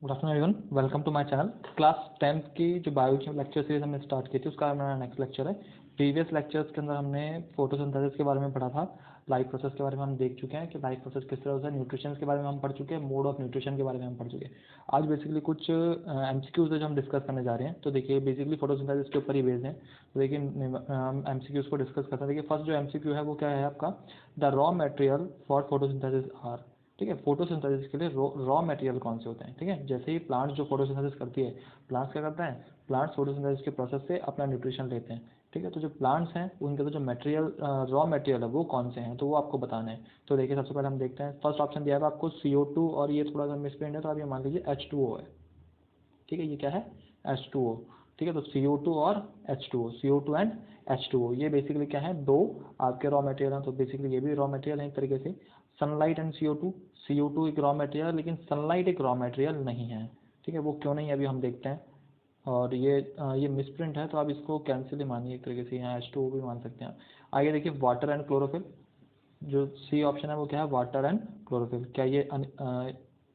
Good afternoon everyone, welcome to my channel. Class 10th की जो bio की lecture series हमने स्टार्ट की थी उसका हमारा नेक्स्ट लेक्चर है। प्रीवियस लेक्चर्स के अंदर हमने फोटोसिंथेसिस के बारे में पढ़ा था, लाइफ प्रोसेस के बारे में हम देख चुके हैं कि लाइफ प्रोसेस किस तरह से, न्यूट्रिशन के बारे में हम पढ़ चुके हैं, मोड ऑफ न्यूट्रिशन के बारे में हम पढ़ चुके हैं। आज बेसिकली कुछ एमसीक्यूज है जो हम डिस्कस करने जा रहे हैं। तो देखिए बेसिकली फोटोसिंथेसिस के ऊपर ही बेस्ड है। तो देखिए हम एमसीक्यूज को डिस्कस करते हैं। देखिए फर्स्ट जो एमसीक्यू है वो क्या है आपका, the raw material for photosynthesis are. ठीक है, फोटोसिंथेसिस के लिए रॉ मटेरियल कौन से होते हैं। ठीक है, जैसे ही प्लांट्स जो फोटोसिंथेसिस करती है, प्लांट्स क्या करता है, प्लांट्स फोटोसिंथेसिस के प्रोसेस से अपना न्यूट्रिशन लेते हैं। ठीक है, तो जो प्लांट्स हैं उनके तो जो मटेरियल रॉ मटेरियल है वो कौन से हैं, तो वो आपको बताना है। तो देखिए सबसे पहले हम देखते हैं, फर्स्ट ऑप्शन दिया है आपको CO2, और ये थोड़ा सा मिसप्रिंट है तो आप ये मान लीजिए H2O है। ठीक है, ये क्या है, H2O। ठीक है, तो CO2 और H2O, CO2 एंड H2O, ये बेसिकली क्या है, दो आपके रॉ मटेरियल हैं। तो बेसिकली ये भी रॉ मटेरियल है एक तरीके से। सनलाइट एंड CO2, CO2 एक रॉ मटेरियल, लेकिन सनलाइट एक रॉ मटेरियल नहीं है। ठीक है, वो क्यों नहीं है अभी हम देखते हैं। और ये मिसप्रिंट है तो आप इसको कैंसिल ही मानिए एक तरीके से, यहाँ H2O भी मान सकते हैं। आगे देखिए वाटर एंड क्लोरोफिल, जो सी ऑप्शन है वो क्या है, वाटर एंड क्लोरोफिल। क्या ये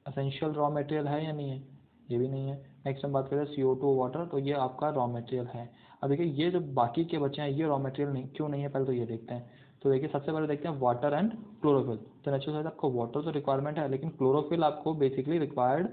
असेंशियल रॉ मटेरियल है या नहीं है, ये भी नहीं है। नेक्स्ट हम बात करें CO2 वाटर, तो ये आपका रॉ मटेरियल है। अब देखिए ये जो बाकी के बचे हैं ये रॉ मटेरियल नहीं, क्यों नहीं है पहले तो ये देखते हैं। तो देखिए सबसे पहले देखते हैं वाटर एंड क्लोरोफिल। तो नेचुरल साइड आपको वाटर तो रिक्वायरमेंट है, लेकिन क्लोरोफिल आपको बेसिकली रिक्वायर्ड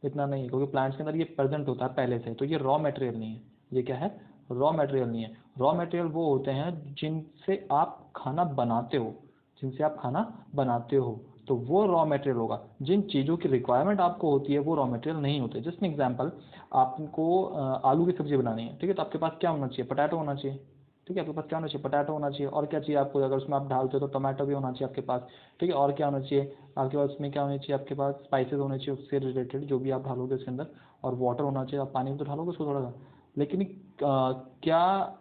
इतना नहीं है, क्योंकि प्लांट्स के अंदर ये प्रेजेंट होता है पहले से। तो ये रॉ मटेरियल नहीं है, ये क्या है, रॉ मटेरियल नहीं है। रॉ मटेरियल वो होते हैं जिनसे आप खाना बनाते हो, जिनसे आप खाना बनाते हो, तो वो रॉ मटेरियल होगा। जिन चीज़ों की रिक्वायरमेंट आपको होती है वो रॉ मटेरियल नहीं होते। जस्ट एन एग्जांपल, आपको आलू की सब्जी बनानी है, ठीक है, तो आपके पास क्या होना चाहिए, पोटैटो होना चाहिए। ठीक है, आपके पास क्या होना चाहिए, पोटैटो होना चाहिए। और क्या चाहिए आपको, अगर उसमें आप डालते हो तो टमाटो भी होना चाहिए आपके पास। ठीक है, और क्या होना चाहिए आपके पास, उसमें क्या होना चाहिए आपके पास, स्पाइसेस होने चाहिए उससे रिलेटेड जो भी आप डालोगे उसके अंदर। और वाटर होना चाहिए, आप पानी में तो डालोगे उसको थोड़ा सा। लेकिन क्या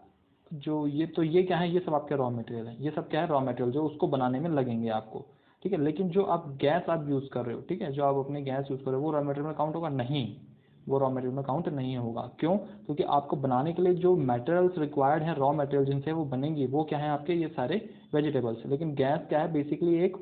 जो ये क्या है, ये सब आपके रॉ मटेरियल है। ये सब क्या है, रॉ मटेरियल जो उसको बनाने में लगेंगे आपको। ठीक है, लेकिन जो आप गैस आप यूज़ कर रहे हो, ठीक है, जो आप अपने गैस यूज़ कर रहे हो वो रॉ मटेरियल में काउंट होगा नहीं, वो रॉ मटेरियल में काउंट नहीं होगा। क्यों, क्योंकि आपको बनाने के लिए जो मटेरियल्स रिक्वायर्ड हैं, रॉ मटेरियल जिनसे वो बनेंगी, वो क्या है आपके, ये सारे वेजिटेबल्स। लेकिन गैस क्या है, बेसिकली एक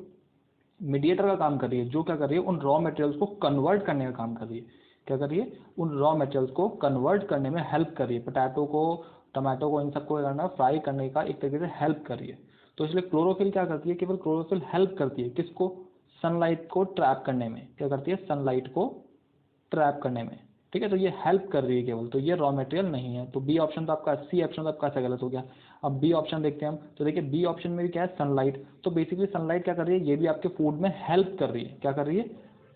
मीडिएटर का काम कर रही है, जो क्या कर रही है, उन रॉ मटेरियल्स को कन्वर्ट करने का काम कर रही है। क्या कर रही है, उन रॉ मटेरियल्स को कन्वर्ट करने में हेल्प कर रही है। पोटैटो को, टमाटो को, इन सबको करना, फ्राई करने का एक तरीके से हेल्प कर रही है। तो इसलिए क्लोरोफिल क्या करती है, केवल क्लोरोफिल हेल्प करती है किसको, सनलाइट को ट्रैप करने में। क्या करती है, सनलाइट को ट्रैप करने में। ठीक है, तो ये हेल्प कर रही है केवल, तो ये रॉ मटेरियल नहीं है। तो बी ऑप्शन तो आपका, सी ऑप्शन तो आपका गलत हो गया। अब बी ऑप्शन देखते हैं हम। तो देखिए बी ऑप्शन में भी क्या है, सनलाइट। तो बेसिकली सनलाइट क्या कर रही है, ये भी आपके फूड में हेल्प कर रही है। क्या कर रही है,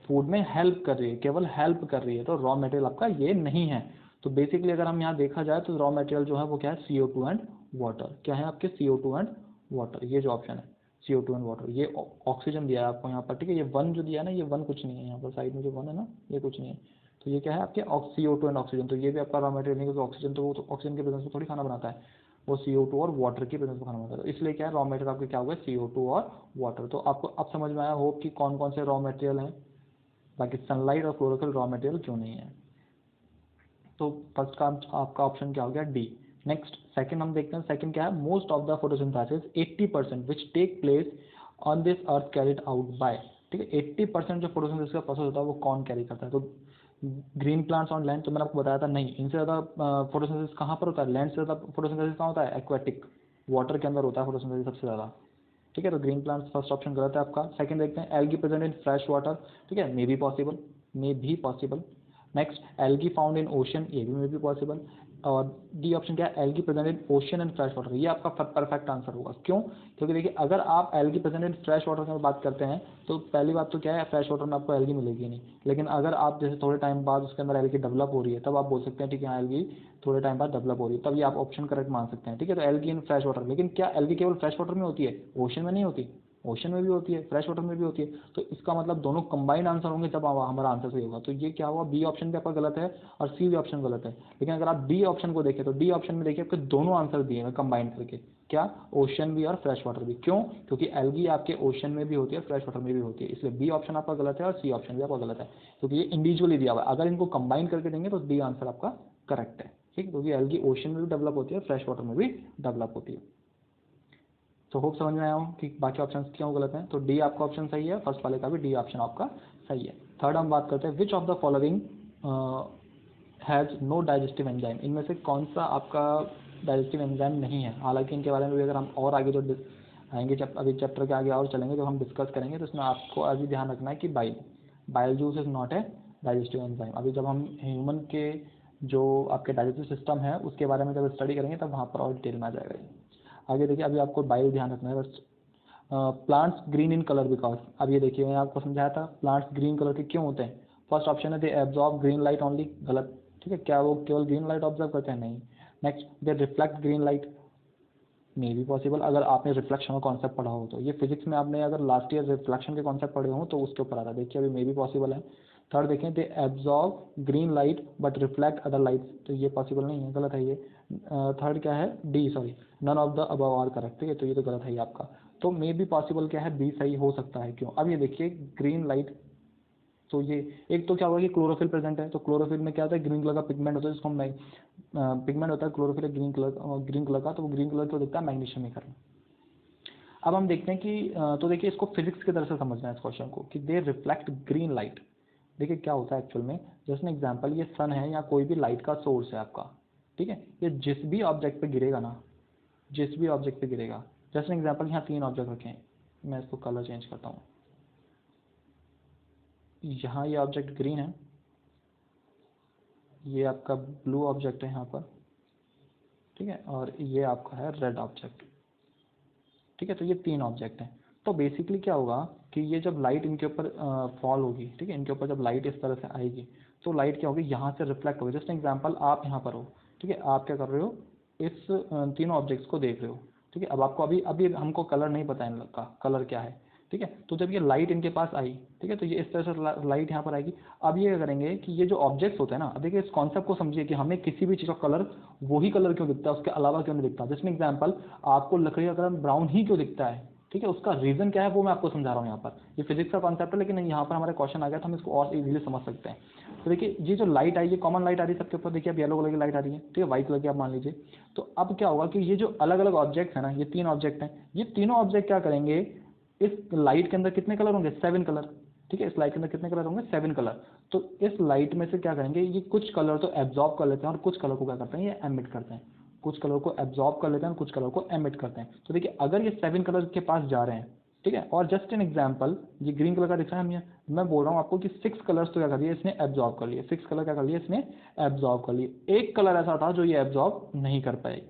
फूड में हेल्प कर रही है, केवल हेल्प कर रही है। तो रॉ मटेरियल आपका ये नहीं है। तो बेसिकली अगर हम यहाँ देखा जाए तो रॉ मटेरियल जो है वो क्या है, CO2 एंड वाटर। क्या है आपके, CO2 एंड वाटर, ये जो ऑप्शन है CO2 एंड वाटर। ये ऑक्सीजन दिया है आपको यहाँ पर। ठीक है, ये वन जो दिया है ना, ये वन कुछ नहीं है, यहाँ पर साइड में जो वन है ना, ये कुछ नहीं है। तो ये क्या है आपके CO2 एंड ऑक्सीजन। तो ये भी आपका रॉ मटेरियल नहीं, क्योंकि ऑक्सीजन तो वो तो ऑक्सीजन के प्रेजेंस में थोड़ी खाना बनाता है, वो CO2 और वाटर की प्रेजेंस में खाना बनाता है। तो इसलिए क्या है, रॉ मटेरियल आपके क्या होगा, CO2 और वाटर। तो आपको अब समझ में आया होप कि कौन कौन से रॉ मटेरियल हैं, बाकी सनलाइट और क्लोरोफिल रॉ मटेरियल क्यों नहीं है। तो फर्स्ट का आपका ऑप्शन क्या हो गया, डी। नेक्स्ट सेकंड हम देखते हैं, सेकंड क्या है, most of the photosynthesis 80% which take place on this earth carried out by. ठीक है, 80% जो फोटोसिंथेसिस का प्रोसेस होता है वो कौन कैरी करता है। तो ग्रीन प्लांट्स ऑन लैंड, तो मैंने आपको बताया था नहीं, इनसे ज़्यादा फोटोसिंथेसिस कहाँ पर होता है, लैंड से ज़्यादा फोटोसिंथेसिस कहाँ होता है, एक्वेटिक, वाटर के अंदर होता है फोटोसिंथेसिस सबसे ज़्यादा। ठीक है, तो ग्रीन प्लांट्स फर्स्ट ऑप्शन गलत है आपका। सेकंड देखते हैं, algae present in fresh water. ठीक है, मे बी पॉसिबल, मे भी possible. Next, algae found in ocean, ये भी मे बी पॉसिबल। और डी ऑप्शन क्या है, algae present in ocean and fresh water, ये आपका परफेक्ट आंसर होगा। क्यों, क्योंकि देखिए अगर आप algae present in fresh water की बात करते हैं तो पहली बात तो क्या है, फ्रेश वाटर में आपको एल्गी मिलेगी नहीं। लेकिन अगर आप जैसे थोड़े टाइम बाद उसके अंदर एल्गी डेवलप हो रही है, तब आप बोल सकते हैं ठीक है, एल्गी थोड़े टाइम बाद डेवलप हो रही है, तब ये आप ऑप्शन करेक्ट मान सकते हैं। ठीक है, तो एल्गी इन फ्रेश वाटर, लेकिन क्या एल्गी केवल फ्रेश वाटर में होती है, ओशन में नहीं होती, ओशन में भी होती है, फ्रेश वाटर में भी होती है। तो इसका मतलब दोनों कंबाइंड आंसर होंगे तब हमारा आंसर सही होगा। तो ये क्या हुआ, बी ऑप्शन भी आपका गलत है और सी भी ऑप्शन गलत है। लेकिन अगर आप डी ऑप्शन को देखें तो डी ऑप्शन में देखिए आपके दोनों आंसर दिए हैं कंबाइन करके, क्या, ओशन भी और फ्रेश वाटर भी। क्यों, क्योंकि एल्गी आपके ओशन में भी होती है, फ्रेश वाटर में भी होती है। इसलिए बी ऑप्शन आपका गलत है और सी ऑप्शन भी आपका गलत है, क्योंकि ये इंडिविजुअली दिया हुआ है। अगर इनको कंबाइन करके देंगे तो डी आंसर आपका करेक्ट है। ठीक है, क्योंकि एल्गी ओशन में भी डेवलप होती है, फ्रेश वाटर में भी डेवलप होती है। तो होप समझ में आया हूँ कि बाकी ऑप्शंस क्यों गलत हैं। तो डी आपका ऑप्शन सही है, फर्स्ट वाले का भी डी ऑप्शन आपका सही है। थर्ड हम बात करते हैं, which of the following has no digestive enzyme, इनमें से कौन सा आपका डाइजेस्टिव एंजाइम नहीं है। हालांकि इनके बारे में भी अगर हम और आगे जो आएंगे अभी चैप्टर के आगे और चलेंगे तो हम डिस्कस करेंगे, तो इसमें आपको अभी ध्यान रखना है कि bile juice is not a digestive enzyme. अभी जब हम ह्यूमन के जो आपके डाइजेस्टिव सिस्टम है उसके बारे में जब स्टडी करेंगे तब वहाँ पर और डिटेल में आ जाएगा ये। आगे देखिए, अभी आपको बाइल ध्यान रखना है बस। Plants green in colour because, अब ये देखिए मैंने आपको समझाया था प्लांट्स ग्रीन कलर के क्यों होते हैं। फर्स्ट ऑप्शन है they absorb green light only, गलत। ठीक है, क्या वो केवल ग्रीन लाइट ऑब्जर्व करते हैं? नहीं। Next, they reflect green light, may be possible, अगर आपने रिफ्लेक्शन का कॉन्सेप्ट पढ़ा हो तो। ये फिजिक्स में आपने अगर लास्ट ईयर रिफ्लेक्शन के कॉन्सेप्ट पढ़े हो तो उसके ऊपर आता है। देखिए अभी मे बी पॉसिबल है। थर्ड देखें, they absorb green light but reflect other light, तो ये पॉसिबल नहीं है, गलत है ये। थर्ड क्या है? D, sorry, none of the above are correct. ठीक है, तो ये तो गलत है ये आपका। तो मे बी पॉसिबल क्या है? बी सही हो सकता है। क्यों? अब ये देखिए ग्रीन लाइट, तो ये एक तो क्या होगा कि क्लोरोफिल प्रेजेंट है, तो क्लोरोफिल में क्या होता है? ग्रीन कलर का पिगमेंट होता है जिसको हम पिगमेंट होता है क्लोरोफिल ग्रीन कलर का, तो वो ग्रीन कलर क्यों दिखता है? मैग्नीशियम ही कारण। अब हम देखते हैं कि तो देखिए इसको फिजिक्स की तरह से समझना है इस क्वेश्चन को कि दे रिफ्लेक्ट ग्रीन लाइट। देखिए क्या होता है एक्चुअल में, जैसे एग्जांपल ये सन है या कोई भी लाइट का सोर्स है आपका, ठीक है, ये जिस भी ऑब्जेक्ट पे गिरेगा ना, जिस भी ऑब्जेक्ट पे गिरेगा, जैसे एग्जांपल यहाँ 3 ऑब्जेक्ट रखे हैं, मैं इसको कलर चेंज करता हूँ। यहाँ ये ऑब्जेक्ट ग्रीन है, ये आपका ब्लू ऑब्जेक्ट है यहाँ पर, ठीक है, और ये आपका है रेड ऑब्जेक्ट। ठीक है, तो ये 3 ऑब्जेक्ट हैं। तो बेसिकली क्या होगा कि ये जब लाइट इनके ऊपर फॉल होगी, ठीक है, इनके ऊपर जब लाइट इस तरह से आएगी तो लाइट क्या होगी? यहाँ से रिफ्लेक्ट होगी। जस्ट एग्जांपल आप यहाँ पर हो, ठीक है, आप क्या कर रहे हो? इस तीनों ऑब्जेक्ट्स को देख रहे हो, ठीक है। अब आपको अभी अभी हमको कलर नहीं पता है इनका कलर क्या है, ठीक है। तो जब ये लाइट इनके पास आई, ठीक है, तो ये इस तरह से लाइट यहाँ पर आएगी। अब ये क्या करेंगे कि ये जो ऑब्जेक्ट्स होते हैं ना, अब देखिए इस कॉन्सेप्ट को समझिए कि हमें किसी भी चीज़ का कलर वही कलर क्यों दिखता है, उसके अलावा क्यों नहीं दिखता। जिसमें एग्जाम्पल, आपको लकड़ी का कलर ब्राउन ही क्यों दिखता है, ठीक है, उसका रीजन क्या है वो मैं आपको समझा रहा हूँ यहाँ पर। ये फिजिक्स का कॉन्सेप्ट है, लेकिन यहाँ पर हमारा क्वेश्चन आ गया तो हम इसको और इजीली समझ सकते हैं। तो देखिए ये जो लाइट आई, ये कॉमन लाइट आ रही है सबके ऊपर। देखिए अब येलो कलर की लाइट आ रही है, ठीक है, व्हाइट कलर की आप मान लीजिए। तो अब क्या होगा कि ये जो अलग अलग ऑब्जेक्ट है ना, ये 3 ऑब्जेक्ट हैं, ये तीनों ऑब्जेक्ट क्या करेंगे? इस लाइट के अंदर कितने कलर होंगे? 7 कलर, ठीक है, इस लाइट के अंदर कितने कलर होंगे? 7 कलर। तो इस लाइट में से क्या करेंगे? ये कुछ कलर तो एब्जॉर्ब कर लेते हैं और कुछ कलर को क्या करते हैं? ये एमिट करते हैं। कुछ कलर को एब्जॉर्ब कर लेते हैं और कुछ कलर को एमिट करते हैं। तो देखिए अगर ये 7 कलर के पास जा रहे हैं, ठीक है, और जस्ट एन एग्जाम्पल, ये ग्रीन कलर का दिख रहा है, मैं बोल रहा हूँ आपको कि 6 कलर्स तो क्या कर लिए इसने? एब्जॉर्ब कर लिए। 6 कलर क्या कर लिए इसने? एब्जॉर्ब कर लिए। एक कलर ऐसा था जो ये एब्जॉर्ब नहीं कर पाए,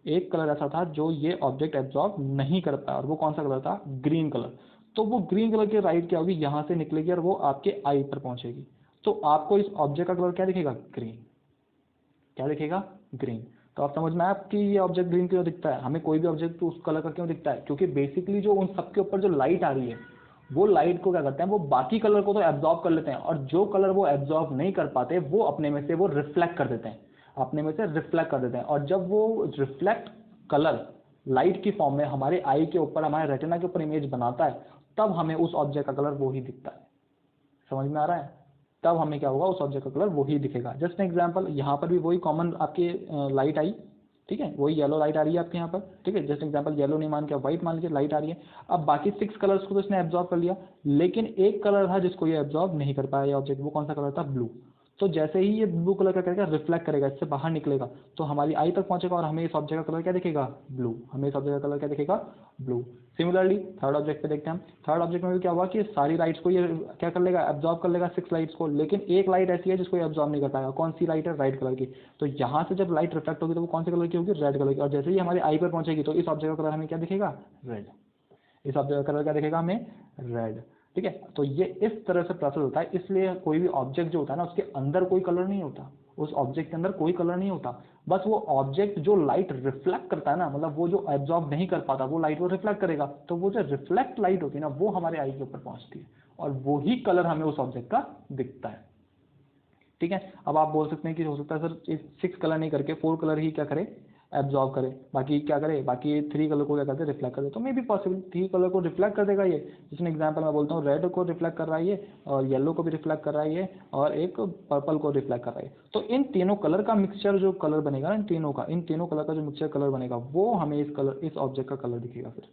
एक कलर ऐसा था जो ये ऑब्जेक्ट एब्जॉर्ब नहीं कर पाया, और वो कौन सा कलर था? Green colour. तो वो ग्रीन कलर की लाइट क्या होगी? यहाँ से निकलेगी और वो आपके आई पर पहुंचेगी। तो आपको इस ऑब्जेक्ट का कलर क्या दिखेगा? ग्रीन। क्या दिखेगा? ग्रीन। तो आप समझ में आया कि ये ऑब्जेक्ट ग्रीन क्यों दिखता है? हमें कोई भी ऑब्जेक्ट उस कलर का क्यों दिखता है? क्योंकि बेसिकली जो उन सबके ऊपर जो लाइट आ रही है, वो लाइट को क्या करते हैं? वो बाकी कलर को तो एब्जॉर्ब कर लेते हैं, और जो कलर वो एब्जॉर्ब नहीं कर पाते वो अपने में से वो रिफ्लेक्ट कर देते हैं, अपने में से रिफ्लेक्ट कर देते हैं। और जब वो रिफ्लेक्ट कलर लाइट की फॉर्म में हमारे आई के ऊपर, हमारे रेटिना के ऊपर इमेज बनाता है, तब हमें उस ऑब्जेक्ट का कलर वो ही दिखता है। समझ में आ रहा है? तब हमें क्या होगा? उस ऑब्जेक्ट का कलर वही दिखेगा। जस्ट एग्जांपल, यहाँ पर भी वही कॉमन आपकी लाइट आई, ठीक है, वही येलो लाइट आ रही है आपके यहाँ पर, ठीक है। जस्ट एग्जांपल येलो नहीं मान के व्हाइट मान लीजिए, लाइट आ रही है। अब बाकी 6 कलर्स को तो इसने एब्जॉर्ब कर लिया, लेकिन एक कलर था जिसको ये एब्जॉर्ब नहीं कर पाया ये ऑब्जेक्ट। वो कौन सा कलर था? ब्लू। तो जैसे ही ये ब्लू कलर का करेगा, रिफ्लेक्ट करेगा, इससे बाहर निकलेगा, तो हमारी आई तक पहुंचेगा और हमें इस ऑब्जेक्ट का कलर क्या दिखेगा? ब्लू। हमें इस ऑब्जेक्ट का कलर क्या दिखेगा? ब्लू। सिमिलरली थर्ड ऑब्जेक्ट पे देखते हैं हम। थर्ड ऑब्जेक्ट में भी क्या हुआ कि सारी लाइट्स को ये क्या कर लेगा? एब्जॉर्ब कर लेगा 6 लाइट्स को, लेकिन एक लाइट ऐसी है जिसको एब्जॉर्ब नहीं कर पाएगा। कौन सी लाइट है? रेड कलर की। तो यहाँ से जब लाइट रिफ्लेक्ट होगी तो वो कौन से कलर की होगी? रेड कलर की। और जैसे ही हमारी आई पर पहुंचेगी तो इस ऑब्जेक्ट का कलर हमें क्या दिखेगा? रेड। इस ऑब्जेक्ट का कलर क्या दिखेगा हमें? रेड। ठीक है, तो ये इस तरह से प्रोसेस होता है। इसलिए कोई भी ऑब्जेक्ट जो होता है ना, उसके अंदर कोई कलर नहीं होता, उस ऑब्जेक्ट के अंदर कोई कलर नहीं होता। बस वो ऑब्जेक्ट जो लाइट रिफ्लेक्ट करता है ना, मतलब वो जो एब्जॉर्ब नहीं कर पाता वो लाइट वो रिफ्लेक्ट करेगा, तो वो जो रिफ्लेक्ट लाइट होती है ना, वो हमारे आई के ऊपर पहुंचती है और वो ही कलर हमें उस ऑब्जेक्ट का दिखता है। ठीक है, अब आप बोल सकते हैं कि हो सकता है सर 6 कलर नहीं करके 4 कलर ही क्या करे? एब्जॉर्ब करे, बाकी क्या करे? बाकी 3 कलर को क्या करते? रिफ्लेक्ट कर दे। तो मे भी पॉसिबल 3 कलर को रिफ्लेक्ट कर देगा ये। जिसमें एग्जांपल मैं बोलता हूँ, रेड को रिफ्लेक्ट कर रहा है ये, और येलो को भी रिफ्लेक्ट कर रहा है ये, और एक पर्पल को रिफ्लेक्ट कर रहा है। तो इन तीनों कलर का मिक्सचर जो कलर बनेगा ना, इन तीनों कलर का जो मिक्सचर कलर बनेगा, वो हमें इस ऑब्जेक्ट का कलर दिखेगा फिर।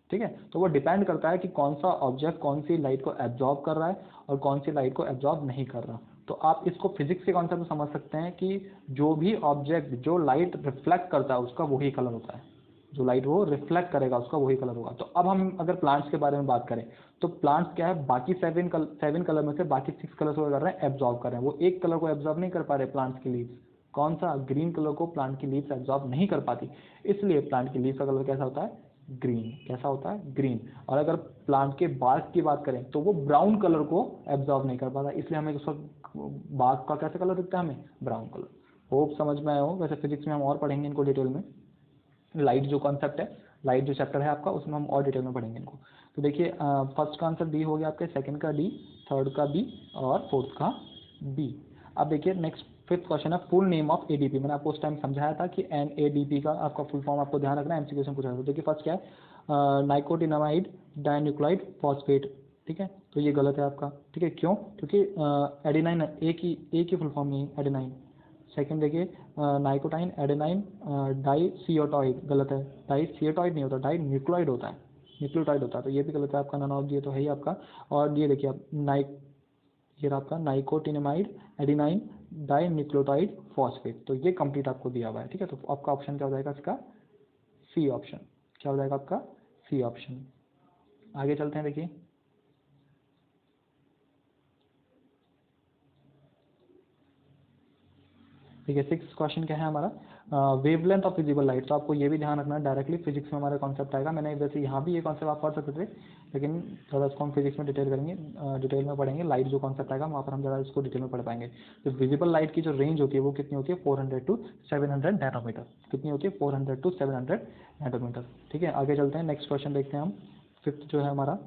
ठीक है, तो वो डिपेंड करता है कि कौन सा ऑब्जेक्ट कौन सी लाइट को एब्जॉर्ब कर रहा है और कौन सी लाइट को एब्जॉर्ब नहीं कर रहा। तो आप इसको फिजिक्स के कॉन्सेप्ट में समझ सकते हैं कि जो भी ऑब्जेक्ट जो लाइट रिफ्लेक्ट करता है उसका वही कलर होता है, जो लाइट वो रिफ्लेक्ट करेगा उसका वही कलर होगा। तो अब हम अगर प्लांट्स के बारे में बात करें तो प्लांट्स क्या है, बाकी सेवन कलर में से बाकी 6 कलर को कर रहे हैं, एब्जॉर्ब कर रहे हैं। वो एक कलर को एब्जॉर्ब नहीं कर पा रहे प्लांट्स की लीव्स, कौन सा, ग्रीन कलर को प्लांट की लीव्स एब्जॉर्ब नहीं कर पाती, इसलिए प्लांट की लीव्स का कलर कैसा होता है, ग्रीन। कैसा होता है, ग्रीन। और अगर प्लांट के बार्क की बात करें तो वो ब्राउन कलर को एब्जॉर्ब नहीं कर पाता, इसलिए हमें उसका बार्क का कैसा कलर दिखता है, हमें ब्राउन कलर। होप समझ में आया हो। वैसे फिजिक्स में हम और पढ़ेंगे इनको डिटेल में, लाइट जो कॉन्सेप्ट है, लाइट जो चैप्टर है आपका, उसमें हम और डिटेल में पढ़ेंगे इनको। तो देखिए फर्स्ट का आंसर डी हो गया आपके, सेकंड का डी, थर्ड का बी और फोर्थ का बी। अब देखिए नेक्स्ट फिफ्थ क्वेश्चन है, फुल नेम ऑफ एडीपी। मैंने आपको उस टाइम समझाया था कि एनएडीपी का आपका फुल फॉर्म आपको ध्यान रखना है, एमसीक्यू में पूछा था। तो देखिए फर्स्ट क्या है, नाइकोटिनामाइड डाइन्यूक्लाइड फॉस्फेट। ठीक है, तो ये गलत है आपका। ठीक है, क्यों, क्योंकि एडेनाइन एक ही फुल फॉर्म नहीं, एडेनाइन। सेकंड देखिए नाइकोटाइन एडेनाइन डाई सियोटॉइड, गलत है, डाई सियोटॉइड नहीं होता, डाई न्यूक्लियोटाइड होता है, न्यूक्लियोटाइड होता है, तो ये भी गलत है आपका। नन ऑफ ये तो है ही आपका। और ये देखिए आप ये आपका नाइकोटिनमाइड एडिनाइन डाई न्यूक्लियोटाइड फॉस्फेट, तो ये कंप्लीट आपको दिया हुआ है। ठीक है, तो आपका ऑप्शन क्या हो जाएगा इसका, सी ऑप्शन। क्या हो जाएगा आपका, सी ऑप्शन। आगे चलते हैं, देखिए ठीक है, सिक्स क्वेश्चन क्या है हमारा, वेवलेंथ ऑफ विजिबल लाइट। तो आपको ये भी ध्यान रखना है, डायरेक्टली फिजिक्स में हमारा कॉन्सेप्ट आएगा। मैंने वैसे यहाँ भी ये कॉन्सेप्ट आप पढ़ सकते थे, लेकिन थोड़ा इसको हम फिजिक्स में डिटेल करेंगे, डिटेल में पढ़ेंगे। लाइट जो कॉन्सेप्ट आएगा वहाँ पर हम ज़रा इसको डिटेल में पढ़ पाएंगे। तो विजिबल लाइट की जो रेंज होती है वो कितनी होती है, 400 to 700 नैनोमीटर। कितनी होती है, 400 to 700 नैनोमीटर। ठीक है, आगे चलते हैं, नेक्स्ट क्वेश्चन देखते हैं हम। फिफ्थ जो है हमारा,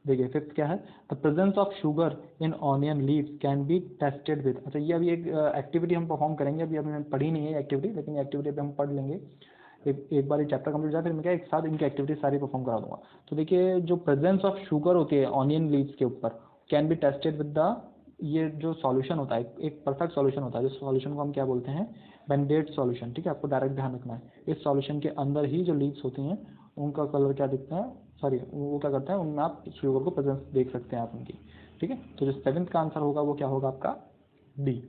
देखिए फिफ्थ क्या है, the presence of sugar in onion leaves can be tested with. अच्छा, ये अभी एक एक्टिविटी हम परफॉर्म करेंगे, अभी हमने पढ़ी नहीं है एक्टिविटी, लेकिन एक्टिविटी अभी हम पढ़ लेंगे। एक बार ये चैप्टर कंप्लीट हो जाए फिर मैं क्या एक साथ इनकी एक्टिविटी सारी परफॉर्म करा दूंगा। तो देखिए जो प्रेजेंस ऑफ शुगर होती है ऑनियन लीव्स के ऊपर can be tested with the, ये जो सॉल्यूशन होता है एक परफेक्ट सॉल्यूशन होता है, जिस सॉल्यूशन को हम क्या बोलते हैं, बेंडेड सॉल्यूशन। ठीक है, आपको डायरेक्ट ध्यान रखना है, इस सॉल्यूशन के अंदर ही जो लीव्स होती हैं उनका कलर क्या दिखता है, सॉरी वो क्या करते हैं, उनमें आप शुगर को प्रेजेंस देख सकते हैं आप उनकी। ठीक है, तो जो सेवेंथ का आंसर होगा वो क्या होगा आपका, डी।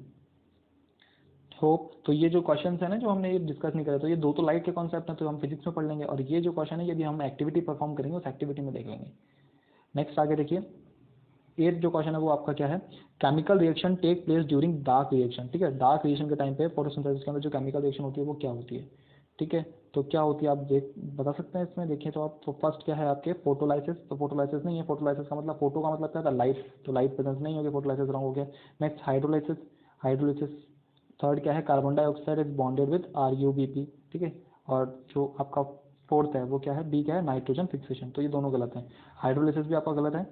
होप तो ये जो क्वेश्चन है ना जो हमने ये डिस्कस नहीं करा, तो ये दो तो लाइट के कॉन्सेप्ट हैं तो हम फिजिक्स में पढ़ लेंगे, और ये जो क्वेश्चन है ये भी हम एक्टिविटी परफॉर्म करेंगे, उस एक्टिविटी में देख लेंगे। नेक्स्ट आगे देखिए, एट जो क्वेश्चन है वो आपका क्या है, chemical reaction take place during dark reaction. ठीक है, डार्क रिएक्शन के टाइम पे फोटोसिंथेसिस के अंदर जो केमिकल रिएक्शन होती है वो क्या होती है। ठीक है, तो क्या होती है आप बता सकते हैं इसमें, देखिए तो आप, तो फर्स्ट क्या है आपके, फोटोलाइसिस। तो फोटोलाइसिस नहीं है, फोटोलाइसिस का मतलब, फोटो का मतलब क्या था, लाइट, तो लाइट प्रेजेंस नहीं होगी, फोटोलाइसिस रॉन्ग हो गया। Next hydrolysis, hydrolysis. थर्ड क्या है, carbon dioxide is bonded with RuBp। ठीक है, और जो आपका फोर्थ है वो क्या है, बी क्या है, नाइट्रोजन फिक्सेशन। तो ये दोनों गलत है, हाइड्रोलाइसिस भी आपका गलत है।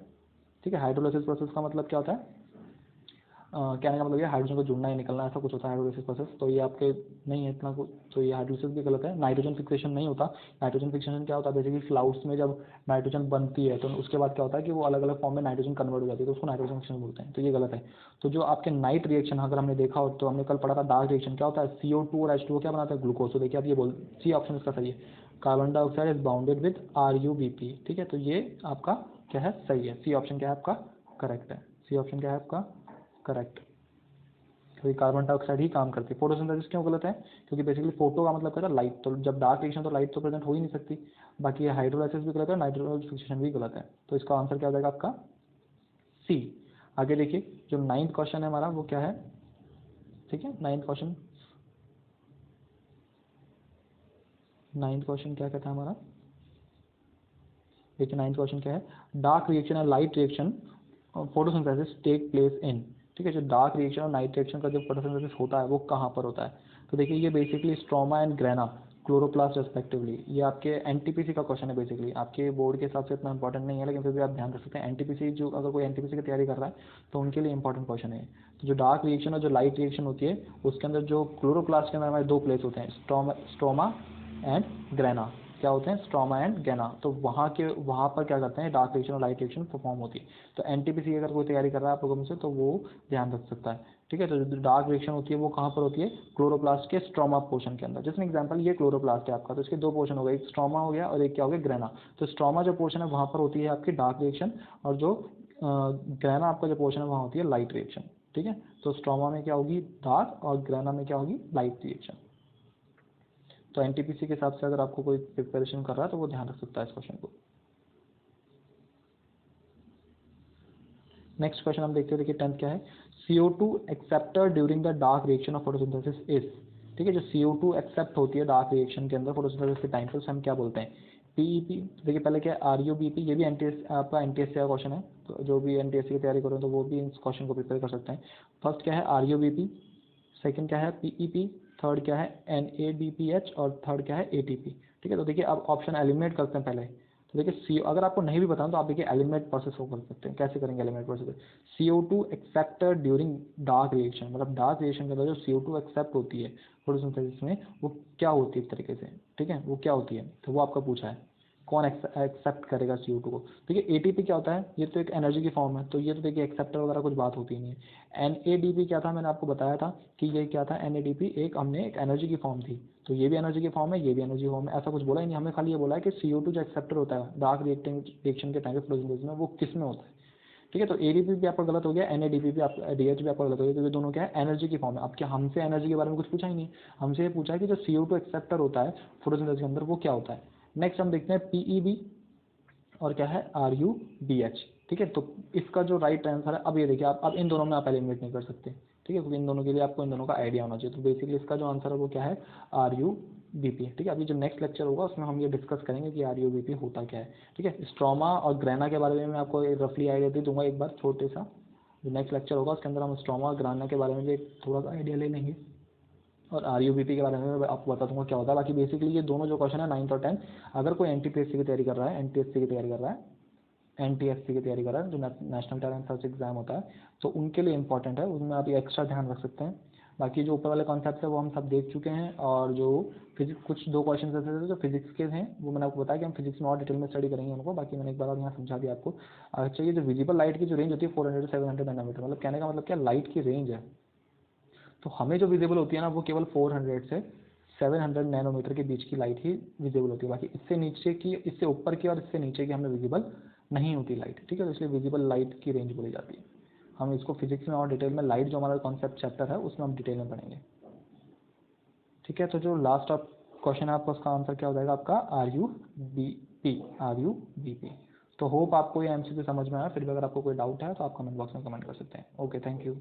ठीक है, हाइड्रोलाइसिस प्रोसेस का मतलब क्या होता है, कहने का मतलब ये हाइड्रोजन को जुड़ना ही निकलना, ऐसा कुछ होता है हाइड्रोलाइसिस प्रोसेस, तो ये आपके नहीं है इतना कुछ, तो ये हाइड्रोलाइसिस भी गलत है। नाइट्रोजन फिक्सेशन नहीं होता, नाइट्रोजन फिक्सेशन क्या होता है, बेसिकली क्लाउड्स में जब नाइट्रोजन बनती है तो उसके बाद क्या होता है कि वो अलग अलग फॉर्म में नाइट्रोजन कन्वर्ट हो जाती है, तो उसको नाइट्रोजन फिक्सेशन बोलते हैं, तो ये गलत है। तो जो आपके नाइट रिएक्शन अगर हमने देखा हो तो हमने कल पढ़ा था, डार्क रिएक्शन क्या होता है, CO2 और H2O क्या बनाता है, ग्लूकोज। तो देखिए आप ये बोल, सी ऑप्शन इसका सही है, carbon dioxide is bounded with RuBp। ठीक है, तो ये आपका क्या है, सही है, सी ऑप्शन क्या है आपका करेक्ट है, सी ऑप्शन क्या है आपका करेक्ट। क्योंकि कार्बन डाइऑक्साइड ही काम करती है। फोटोसिंथेसिस क्यों गलत है, क्योंकि बेसिकली फोटो का मतलब क्या था, लाइट, तो जब डार्क रिएक्शन तो लाइट तो प्रेजेंट हो ही नहीं सकती। बाकी ये हाइड्रोलाइसिस भी गलत है, नाइट्रोजन फिक्सेशन भी गलत है, तो इसका आंसर क्या हो जाएगा आपका, सी। आगे देखिए जो नाइन्थ क्वेश्चन है हमारा वो क्या है, ठीक है, नाइन्थ क्वेश्चन क्या कहता है हमारा, देखिए नाइन्थ क्वेश्चन क्या है, डार्क रिएक्शन और light reaction photosynthesis take place in. ठीक है, जो डार्क रिएक्शन और नाइट रिएक्शन का जो फोटोसिंथेसिस होता है वो कहाँ पर होता है, तो देखिए ये basically stroma and grana chloroplast respectively. ये आपके एनटीपीसी का क्वेश्चन है, बेसिकली आपके बोर्ड के हिसाब से इतना इंपॉर्टेंट नहीं है, लेकिन फिर भी आप ध्यान रख सकते हैं। एनटीपीसी जो, अगर कोई एनटीपीसी की तैयारी कर रहा है तो उनके लिए इंपॉर्टेंट क्वेश्चन है। तो जो डार्क रिएक्शन और जो लाइट रिएक्शन होती है उसके अंदर जो क्लोरोप्लास्ट के अंदर हमारे दो प्लेस होते हैं, स्ट्रोमा एंड ग्रेना। क्या होते हैं, स्ट्रोमा एंड गैना। तो वहाँ पर क्या करते हैं, डार्क रिएक्शन और लाइट रिएक्शन परफॉर्म होती है। तो एनटीपीसी अगर कोई तैयारी कर रहा है आप लोगों में से तो वो ध्यान रख सकता है। ठीक है, तो जो डार्क रिएक्शन होती है वो कहाँ पर होती है, क्लोरोप्लास्ट के स्ट्रोमा पोर्शन के अंदर। जैसे एग्जांपल ये क्लोरोप्लास्ट है आपका, तो इसके दो पोर्शन हो गए, एक स्ट्रोमा हो गया और एक क्या हो गया, ग्रेना। तो स्ट्रोमा जो पोर्शन है वहाँ पर होती है आपकी डार्क रिएक्शन, और जो ग्रेना आपका जो पोर्शन है वहाँ होती है लाइट रिएक्शन, ठीक है। तो स्ट्रोमा में क्या होगी, डार्क, और ग्रेना में क्या होगी, लाइट रिएक्शन। तो एनटीपीसी के हिसाब से अगर आपको कोई प्रिपरेशन कर रहा है तो वो ध्यान रख सकता है इस क्वेश्चन को। नेक्स्ट क्वेश्चन हम देखते हैं, देखिए 10th क्या है, CO2 acceptor during the dark reaction of photosynthesis is, ठीक है। जो CO2 एक्सेप्ट होती है डार्क रिएक्शन के अंदर फोटोसिंथेसिस के टाइम पर, उसे हम क्या बोलते हैं, पीईपी। देखिए पहले क्या है, आरयूबीपी, ये भी एनटीएस आपका एनटीएससी का क्वेश्चन है, तो जो भी एनटीएससी की तैयारी करो तो वो भी इस क्वेश्चन को प्रिपेयर कर सकते हैं। फर्स्ट क्या है आरयूबीपी, सेकंड क्या है पीईपी, थर्ड क्या है एनएडीपीएच, और थर्ड क्या है एटीपी, ठीक है। तो देखिए अब ऑप्शन एलिमिनेट करते हैं पहले। तो देखिए सी, अगर आपको नहीं भी बताऊं तो आप देखिए एलिमिनेट प्रोसेस को कर सकते हैं। कैसे करेंगे eliminate process, CO2 acceptor during dark reaction, मतलब डार्क रिएक्शन के अंदर जो CO2 एक्सेप्ट होती है फोटोसिंथेसिस में, वो क्या होती है एक तरीके से, ठीक है, वो क्या होती है, तो वो आपका पूछा है कौन एक्सेप्ट करेगा CO2 को। देखिए एटीपी क्या होता है, ये तो एक एनर्जी की फॉर्म है, तो ये तो देखिए एक्सेप्टर वगैरह कुछ बात होती नहीं है। एनएडीपी क्या था, मैंने आपको बताया था कि ये क्या था, एनएडीपी एक हमने एक एनर्जी की फॉर्म थी, तो ये भी एनर्जी की फॉर्म है, ये भी एनर्जी फॉर्म है, ऐसा कुछ बोला ही नहीं, हमें खाली ये बोला है कि CO2 जो एक्सेप्टर होता है डार्क रिएक्शन के टाइम फ्लोजिंग में, वो किस में होता है, ठीक है। तो एडीपी भी आपका गलत हो गया, एनएडीपी भी आप डीएच भी आपका गलत हो गया, क्योंकि दोनों क्या है एनर्जी की फॉर्म है। अब क्या हमसे एनर्जी के बारे में कुछ पूछा ही नहीं, हमसे ये पूछा है कि जो CO2 एक्सेप्टर होता है फोटोसिंथेसिस के अंदर वो क्या होता है। नेक्स्ट हम देखते हैं पीईबी और क्या है RUBH, ठीक है। तो इसका जो राइट आंसर है, अब ये देखिए आप, अब इन दोनों में आप एलिमिनेट नहीं कर सकते, ठीक है, क्योंकि इन दोनों के लिए आपको इन दोनों का आइडिया होना चाहिए। तो बेसिकली इसका जो आंसर है वो क्या है RUBP, ठीक है। अभी जो नेक्स्ट लेक्चर होगा उसमें हम ये डिस्कस करेंगे कि RUBP होता क्या है, ठीक है। स्ट्रोमा और ग्रेना के बारे में मैं आपको रफली आइडिया दे दूंगा एक बार छोटे सा, जो नेक्स्ट लेक्चर होगा उसके अंदर हम स्ट्रोमा और ग्रेना के बारे में भी थोड़ा सा आइडिया ले लेंगे, और RUBP के बारे में मैं आपको बता दूंगा क्या होता है। बाकी बेसिकली ये दोनों जो क्वेश्चन है 9th और 10th, अगर कोई एनटीपीएससी की तैयारी कर रहा है, एनटीएससी की तैयारी कर रहा है, एनटीएससी की तैयारी कर रहा है, जो नेशनल टैलेंट सर्च एग्जाम होता है, तो उनके लिए इंपॉर्टेंट है, उसमें आप ये एक्स्ट्रा ध्यान रख सकते हैं। बाकी जो ऊपर वाले कॉन्सेप्ट है वो हम सब देख चुके हैं, और जो फिजिक्स, कुछ दो क्वेश्चन ऐसे थे जो फिजिक्स के हैं, वो मैंने आपको बताया कि हम फिजिक्स में और डिटेल में स्टडी करेंगे उनको। बाकी मैंने एक बार और यहाँ समझा दिया आपको। अच्छा, ये जो विजिबल लाइट की जो रेंज होती है 400 से 700 नैनोमीटर, मतलब कहने का मतलब क्या, लाइट की रेंज है, तो हमें जो विजिबल होती है ना वो केवल 400 से 700 नैनोमीटर के बीच की लाइट ही विजिबल होती है। बाकी इससे नीचे की, इससे ऊपर की और इससे नीचे की हमें विजिबल नहीं होती लाइट, ठीक है। तो इसलिए विजिबल लाइट की रेंज बोली जाती है। हम इसको फिजिक्स में और डिटेल में, लाइट जो हमारा कॉन्सेप्ट चैप्टर है उसमें हम डिटेल में पढ़ेंगे, ठीक है। तो जो लास्ट ऑफ क्वेश्चन है आपका, उसका आंसर क्या हो जाएगा आपका RUBP। तो होप आपको ये MCQ समझ में आया। फिर भी अगर आपको कोई डाउट है तो आप कमेंट बॉक्स में कमेंट कर सकते हैं। Okay, thank you.